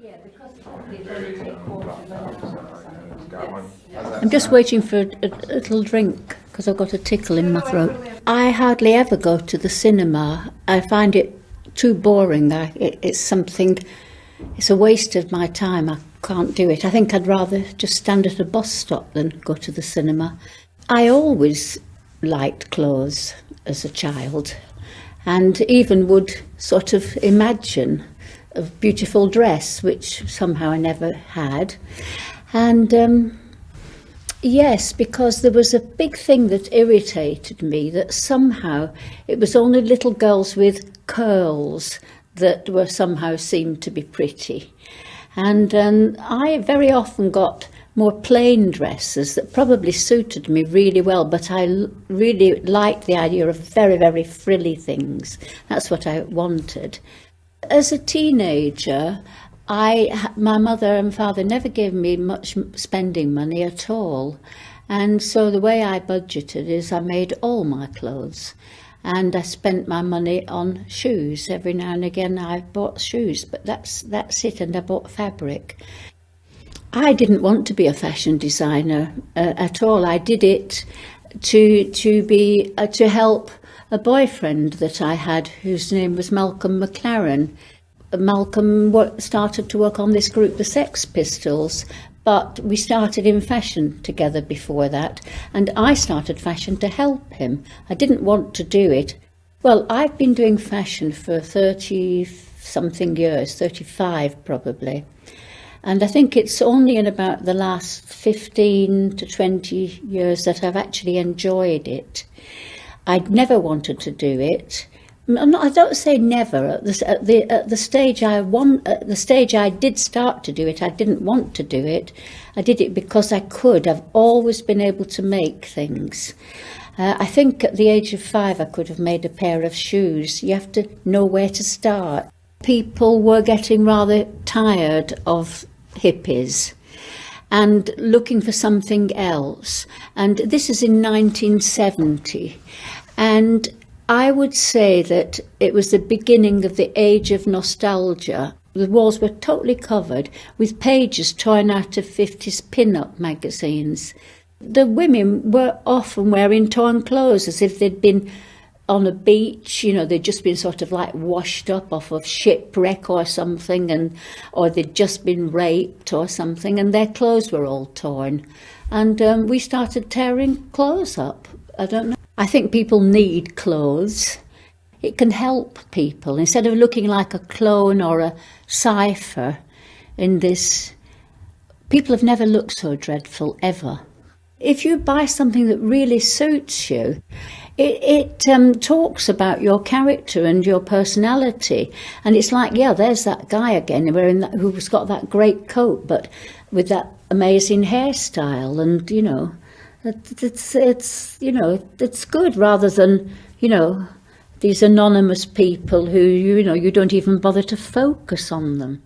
Yeah, because probably it only takes quarter of an hour. I'm just waiting for a little drink because I've got a tickle in my throat. I hardly ever go to the cinema. I find it too boring. It's a waste of my time. I can't do it. I think I'd rather just stand at a bus stop than go to the cinema. I always liked clothes as a child, and even would sort of imagine a beautiful dress, which somehow I never had. And yes, because there was a big thing that irritated me, that somehow it was only little girls with curls that were somehow seemed to be pretty. And I very often got more plain dresses that probably suited me really well, but I really liked the idea of very, very frilly things. That's what I wanted. As a teenager, my mother and father never gave me much spending money at all. And so the way I budgeted is I made all my clothes. And I spent my money on shoes. Every now and again I bought shoes, but that's it, and I bought fabric. I didn't want to be a fashion designer at all. I did it to help a boyfriend that I had, whose name was Malcolm McLaren. Malcolm started to work on this group, the Sex Pistols, but we started in fashion together before that, and I started fashion to help him. I didn't want to do it. Well, I've been doing fashion for 30-something years, 35 probably. And I think it's only in about the last 15 to 20 years that I've actually enjoyed it. I'd never wanted to do it. I don't say never. At the stage I did start to do it, I didn't want to do it. I did it because I could. I've always been able to make things. I think at the age of 5 I could have made a pair of shoes. You have to know where to start. People were getting rather tired of hippies and looking for something else. And this is in 1970. And I would say that it was the beginning of the age of nostalgia. The walls were totally covered with pages torn out of 50s pin-up magazines. The women were often wearing torn clothes as if they'd been on a beach, they'd just been sort of like washed up off of shipwreck or something, or they'd just been raped or something, and their clothes were all torn. And we started tearing clothes up. I don't know. I think people need clothes. It can help people. Instead of looking like a clone or a cipher in this, people have never looked so dreadful, ever. If you buy something that really suits you, it talks about your character and your personality. And it's like, yeah, there's that guy again who's got that great coat, but with that amazing hairstyle. And, it's good, rather than, these anonymous people who, you don't even bother to focus on them.